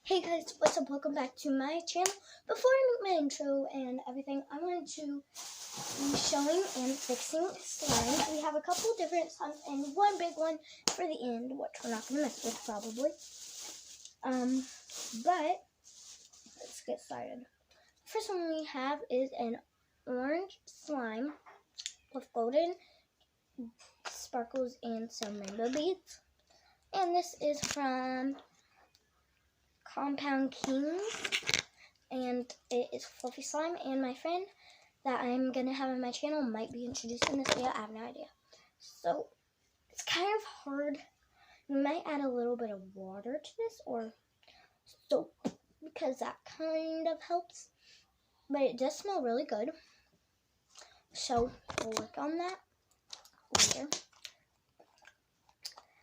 Hey guys, what's up? Welcome back to my channel. Before I make my intro and everything, I wanted to be showing and fixing slimes. We have a couple different slimes and one big one for the end, which we're not going to mess with probably. But let's get started. The first one we have is an orange slime with golden sparkles and some rainbow beads. And this is from Compound Kings, and it is fluffy slime, and my friend that I'm going to have on my channel might be introduced in this video. I have no idea. So, it's kind of hard. We might add a little bit of water to this, or soap, because that kind of helps. But it does smell really good. So, we'll work on that later.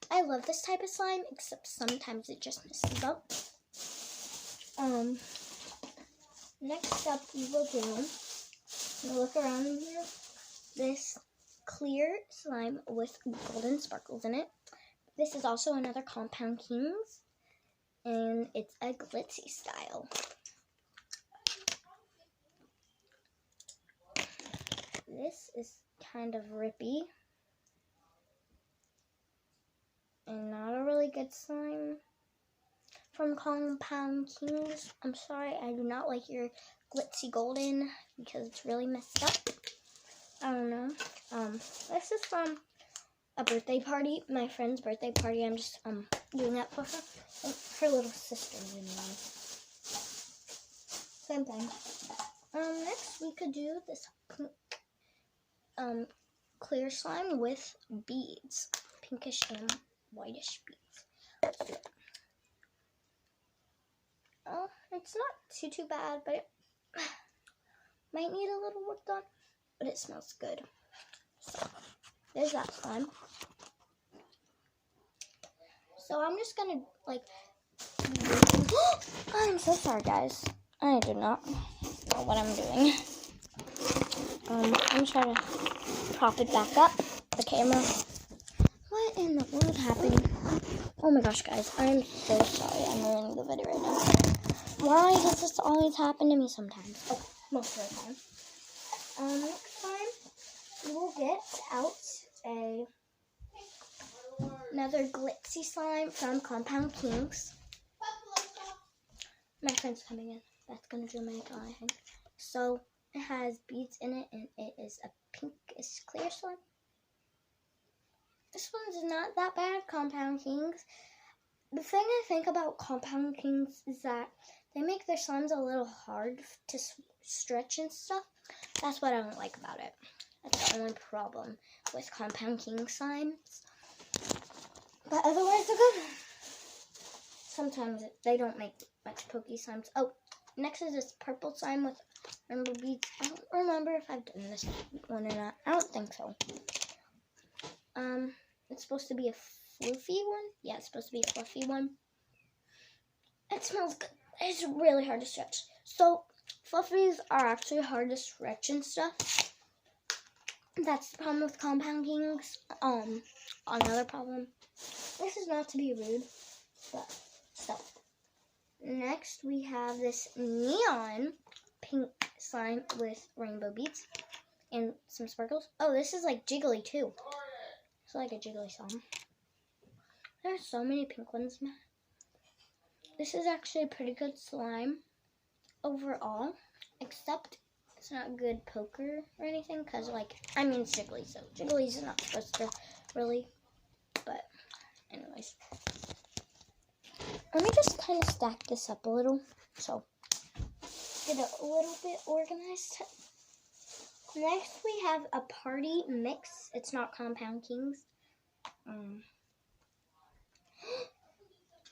I love this type of slime, except sometimes it just messes up. Next up, we will do, look around here, this clear slime with golden sparkles in it. This is also another Compound Kings, and it's a glitzy style. This is kind of rippy, and not a really good slime. From Compound Kings, I'm sorry, I do not like your glitzy golden because it's really messed up. I don't know. This is from a birthday party, my friend's birthday party. I'm just doing that for her. Her little sister's in there. Same thing. Next we could do this pink, clear slime with beads, pinkish and whitish beads. Let's do it. Oh, it's not too bad, but it might need a little work done, but it smells good. So, there's that slime. So, I'm just gonna, I'm so sorry, guys. I do not know what I'm doing. I'm gonna try to prop it back up, the camera. What in the world happened? Oh my gosh, guys, I'm so sorry. I'm ruining the video right now. Why does this always happen to me sometimes? Okay, most of the time. Next time, we will get out another glitzy slime from Compound Kings. My friend's coming in. That's going to do my eye, I think. So, it has beads in it, and it is a pinkish clear slime. This one's not that bad, Compound Kings. The thing I think about Compound Kings is that they make their slimes a little hard to stretch and stuff. That's what I don't like about it. That's the only problem with Compound King slimes. But otherwise, they're good. Sometimes they don't make much pokey slimes. Oh, next is this purple slime with rainbow beads. I don't remember if I've done this one or not. I don't think so. It's supposed to be a fluffy one. Yeah, it's supposed to be a fluffy one. It smells good. It's really hard to stretch. So, fluffies are actually hard to stretch and stuff. That's the problem with Compound Kings. Another problem. This is not to be rude, but still. Next, we have this neon pink slime with rainbow beads and some sparkles. Oh, this is like jiggly too. It's like a jiggly slime. There are so many pink ones, man. This is actually a pretty good slime overall, except it's not good poker or anything, because, it's jiggly, so jiggly's not supposed to really, but anyways. Let me just kind of stack this up a little, so get it a little bit organized. Next, we have a party mix. It's not Compound Kings.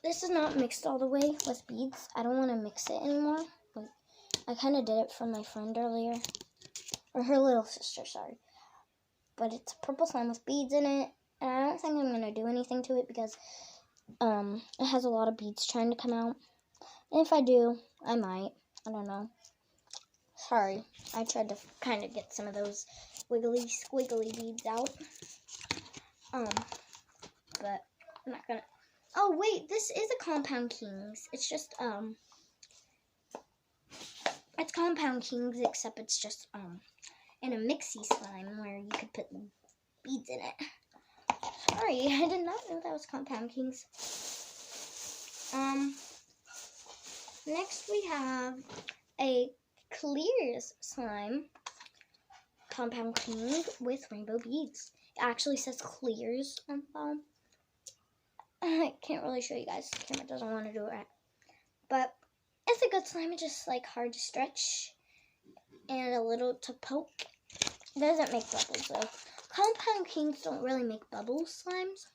This is not mixed all the way with beads. I don't want to mix it anymore. I kind of did it for my friend earlier. Or her little sister, sorry. But it's a purple slime with beads in it. And I don't think I'm going to do anything to it because it has a lot of beads trying to come out. And if I do, I might. I don't know. Sorry. I tried to kind of get some of those wiggly, squiggly beads out. But I'm not going to. Oh wait, this is a Compound Kings. It's just it's Compound Kings, except it's just in a mixy slime where you could put beads in it. Sorry, I did not know that was Compound Kings. Next we have a Clears slime, Compound King with rainbow beads. It actually says Clears on the bottom. I can't really show you guys. The camera doesn't want to do it right. But it's a good slime. It's just like hard to stretch and a little to poke. It doesn't make bubbles though. Compound Kings don't really make bubble slimes,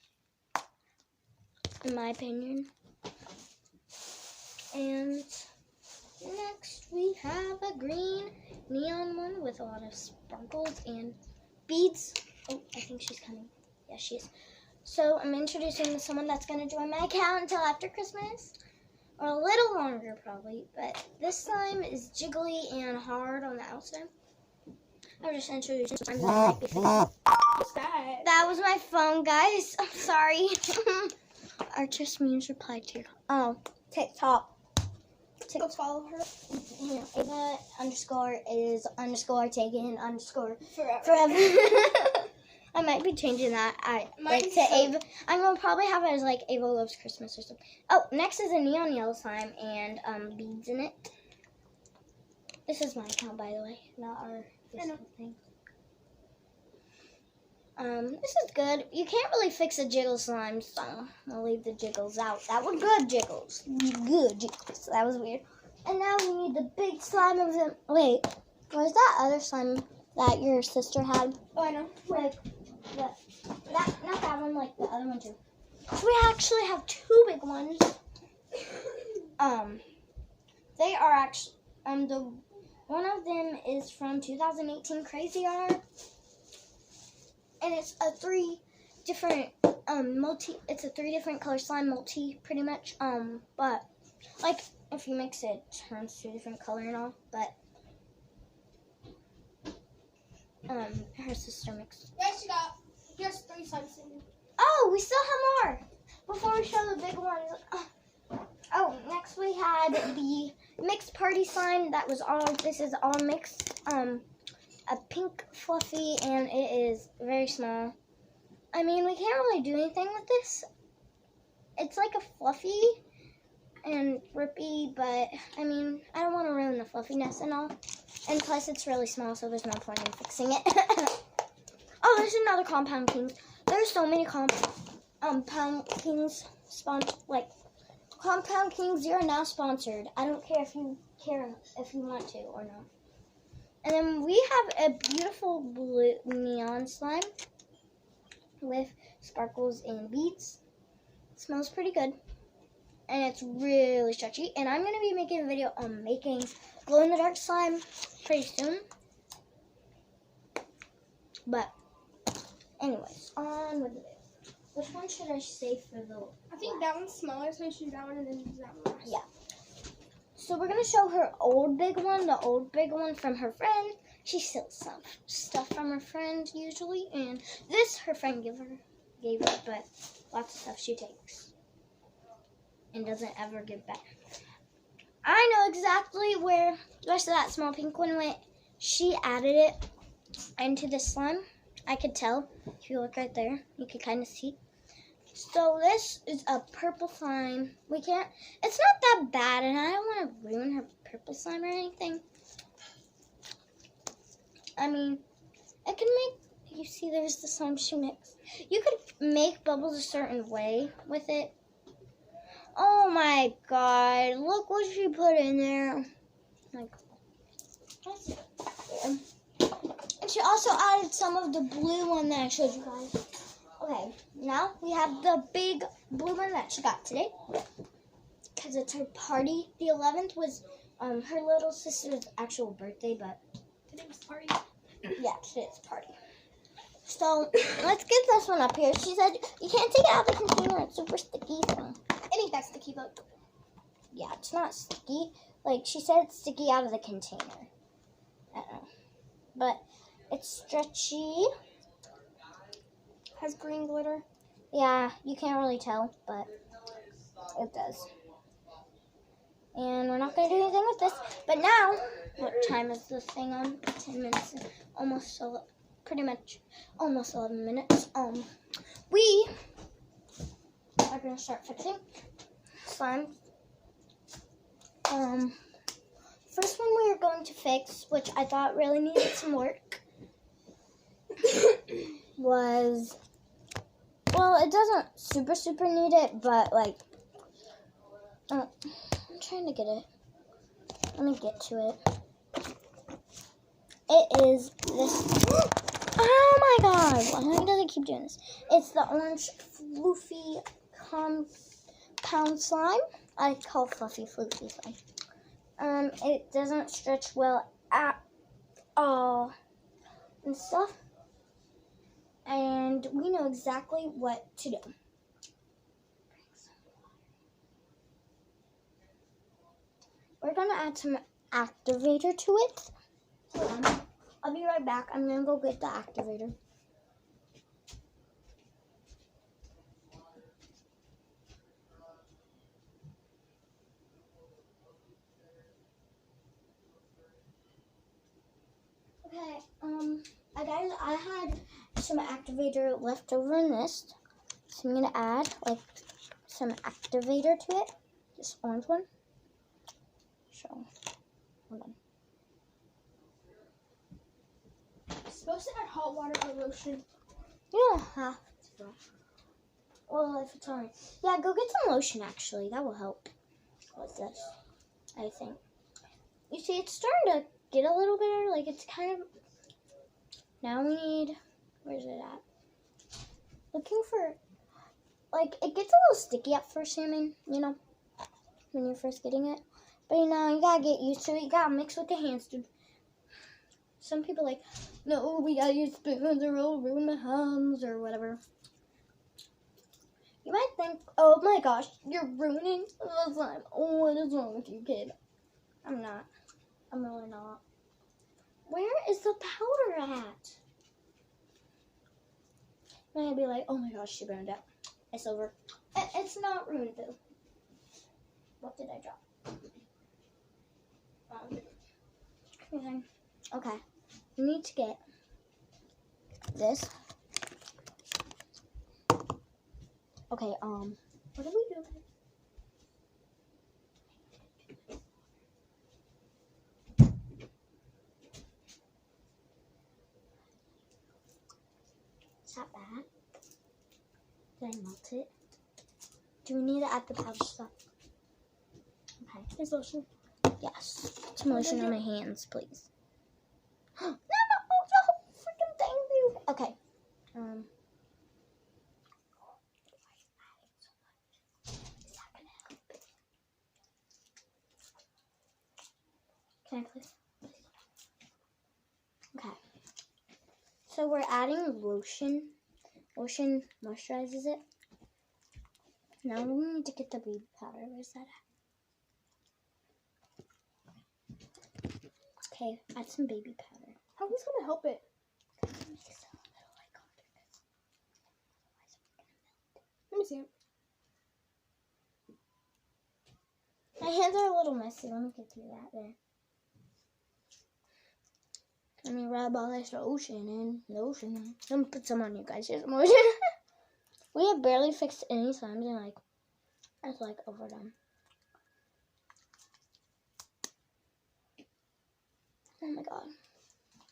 in my opinion. And next we have a green neon one with a lot of sparkles and beads. Oh, I think she's coming. Yeah, she is. So I'm introducing someone that's going to join my account until after Christmas. Or a little longer probably. But this slime is jiggly and hard on the outside. I was just introducing slime. What's that? That was my phone, guys. I'm sorry. Artist Muse replied to your... Oh, TikTok. Go follow her. Yeah, Ava _ is _ taken _ Forever. I might be changing that. Ava. I'm gonna probably have it as like Ava Loves Christmas or something. Oh, next is a neon yellow slime and beads in it. This is my account, by the way, not our Facebook thing. This is good. You can't really fix a jiggle slime, so I'll leave the jiggles out. That were good jiggles. Good jiggles. That was weird. And now we need the big slime of them. Wait, where's that other slime that your sister had? Oh, I know. Like, not that one, like the other one too. We actually have two big ones. They are actually, the one of them is from 2018 Crazy Art. And it's a 3 different it's a 3 different color slime multi pretty much. But like if you mix it, it turns to a different color and all. But her sister mixed. Yeah, here's 3 slimes in. Oh, we still have more. Before we show the big ones. Oh, next we had the mixed party slime that was all. This is all mixed. A pink fluffy, and it is very small. I mean, we can't really do anything with this. It's like a fluffy and drippy, but I mean, I don't want to ruin the fluffiness and all. And plus, it's really small, so there's no point in fixing it. Oh, there's another Compound Kings. There's so many Compound Kings Compound Kings. You're now sponsored. I don't care if you want to or not. And then we have a beautiful blue neon slime with sparkles and beads. It smells pretty good. And it's really stretchy. And I'm going to be making a video on making glow-in-the-dark slime pretty soon. But, anyways, on with the video. Which one should I save for the... I think that one's smaller, so you should do that one and then use that one. Yeah. So we're going to show her old big one, the old big one from her friend. She steals some stuff from her friend usually, and this her friend gave her, but lots of stuff she takes and doesn't ever give back. I know exactly where the rest of that small pink one went. She added it into the slime. I could tell. If you look right there, you can kind of see. So this is a purple slime. It's not that bad, and I don't want to ruin her purple slime or anything. I mean, it can make, you see there's the slime she mixed. You could make bubbles a certain way with it. Oh my god, look what she put in there. Like, and she also added some of the blue one that I showed you guys. Okay, now we have the big blue one that she got today. Because it's her party. The 11th was her little sister's actual birthday, but Today's party. Yeah, today's party. So, let's get this one up here. She said, you can't take it out of the container. It's super sticky. So. I think that's sticky, but... Yeah, it's not sticky. Like, she said it's sticky out of the container. I don't know. But, it's stretchy. Has green glitter. Yeah, you can't really tell, but It does. And we're not going to do anything with this. But now, what time is this thing on? 10 minutes. Almost, pretty much, almost 11 minutes. We are going to start fixing slime. First one we are going to fix, which I thought really needed some work, was, well, it doesn't super need it, but like, I'm trying to get it. Let me get to it. It is this. Oh my god! Why does it keep doing this? It's the orange floofy compound slime. I call fluffy floofy slime. It doesn't stretch well at all and stuff. And we know exactly what to do. We're going to add some activator to it. Hold on. I'll be right back. I'm going to go get the activator. Okay, guys, I had some activator left over in this. So I'm going to add, like, some activator to it. This orange one. So, hold on. Supposed to add hot water or lotion. You don't have to. Well, if it's alright. Yeah, go get some lotion, actually. That will help with this, I think. You see, it's starting to get a little better. Like, it's kind of... Now we need... Where's it at? Looking for... Like, it gets a little sticky at first, I mean, you know, when you're first getting it. But, you know, you gotta get used to it. You gotta mix with the hands, dude. Some people like, no, we gotta use spoons or it'll ruin my hands or whatever. You might think, oh my gosh, you're ruining the slime. Oh, what is wrong with you, kid? I'm not. I'm really not. Where is the powder at? You might be like, oh my gosh, she ruined it. It's over. It's not ruined though. What did I drop? Okay. We need to get this. Okay, what are we doing? Is that bad? Did I melt it? Do we need to add the powder stuff? Okay. Is lotion? Yes. Some lotion on my hands, please. No, freaking thank you. Okay. Is that gonna help? Can I please? Okay. So we're adding lotion. Lotion moisturizes it. Now we need to get the baby powder. Where's that at? Okay, add some baby powder. How is this gonna help it? Let me see it. My hands are a little messy. Let me get through that there. Let me rub all this lotion in. Lotion. Let me put some on you guys. Here's some lotion. We have barely fixed any slimes and like, it's like overdone. Oh my god.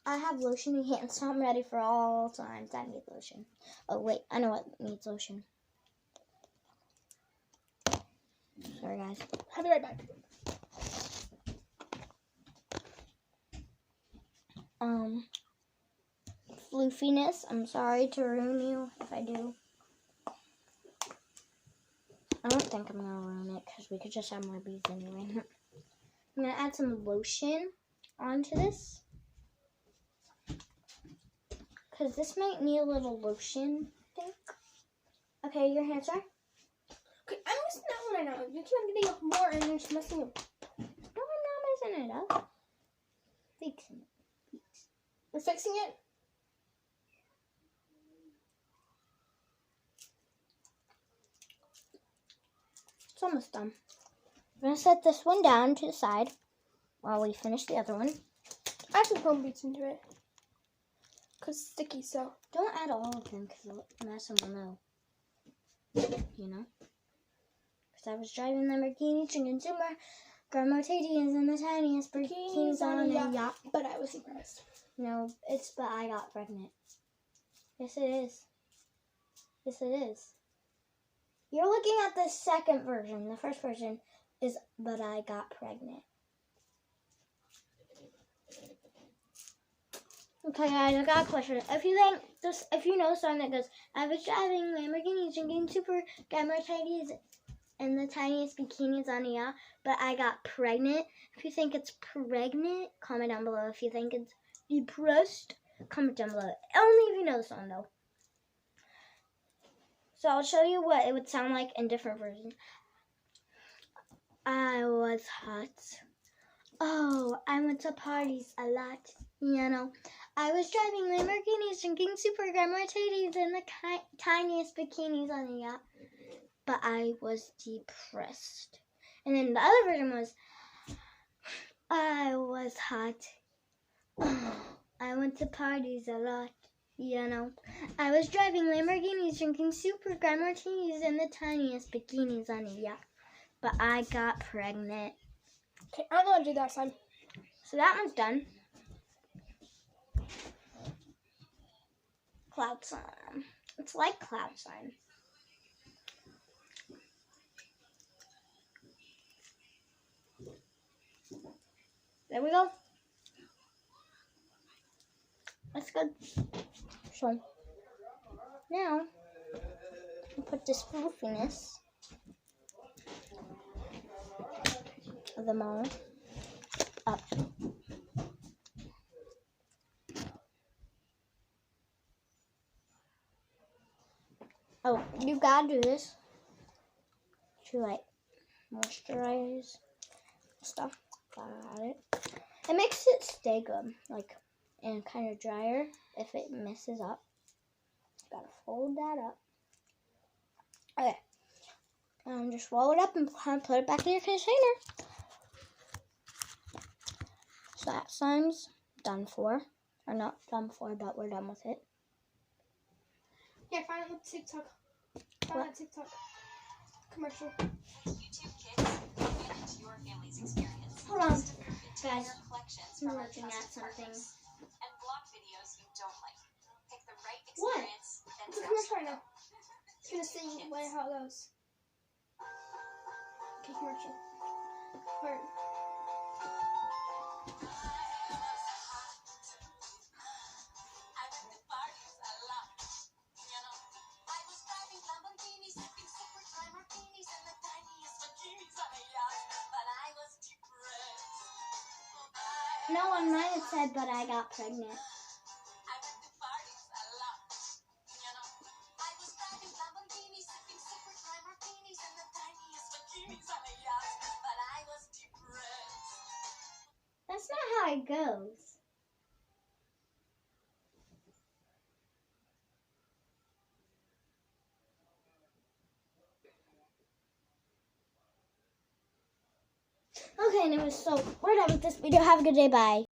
I have lotion in hands, so I'm ready for all times I need lotion. Oh wait, I know what needs lotion. Sorry guys. I'll be right back. Floofiness. I'm sorry to ruin you if I do. I don't think I'm gonna ruin it because we could just have more beads anyway. I'm gonna add some lotion onto this because this might need a little lotion, I think. Okay, your hands are? Okay, I'm messing that one right now. You keep on getting up more and you're just messing up. No, I'm not messing it up. Fixing it. We're fixing it? almost done. We're going to set this one down to the side while we finish the other one. I have some foam beads into it. Because it's sticky, so. Don't add all of them because Madison will know. You know? Because I was driving the Lamborghini drinking Super Grandma Mercedes and the tiniest bikinis on a yacht. But I was surprised. No, it's but I got pregnant. Yes, it is. Yes, it is. You're looking at the second version. The first version is but I got pregnant. Okay, guys, I got a question. If you know a song that goes, I was driving Lamborghini, drinking Super Grandma Mercedes and the tiniest bikinis on a yacht, but I got pregnant. If you think it's pregnant, comment down below. If you think it's depressed, comment down below. Only if you know the song, though. So I'll show you what it would sound like in different versions. I was hot. Oh, I went to parties a lot, you know. I was driving Lamborghinis, drinking Super Grandma Mercedes and the tiniest bikinis on a yacht. But I was depressed. And then the other version was, I was hot. Oh, I went to parties a lot, you know. I was driving Lamborghinis, drinking Super Grandma Mercedes and the tiniest bikinis on a yacht. But I got pregnant. Okay, I'm going to do that side. So that one's done. Cloud sign. It's like cloud sign. There we go. That's good. So now I'll put this floofiness of them all up. Oh, you gotta do this to like moisturize stuff. Got it. It makes it stay good, like, and kind of drier if it messes up. Gotta fold that up. Okay. Just roll it up and put it back in your container. So that slime's done for. Or not done for, but we're done with it. Yeah, find it on TikTok. Find a TikTok commercial. YouTube Kids, manage your family's experience. Hold on, guys. Collections I'm from our looking at trusted something. partners. And block videos you don't like. Pick the right What? experience. It's a commercial right now. It's gonna see how it goes. Okay, commercial. Or, No, on mine it said, but I got pregnant. That's not how it goes. Okay, anyway, so we're done with this video. Have a good day. Bye.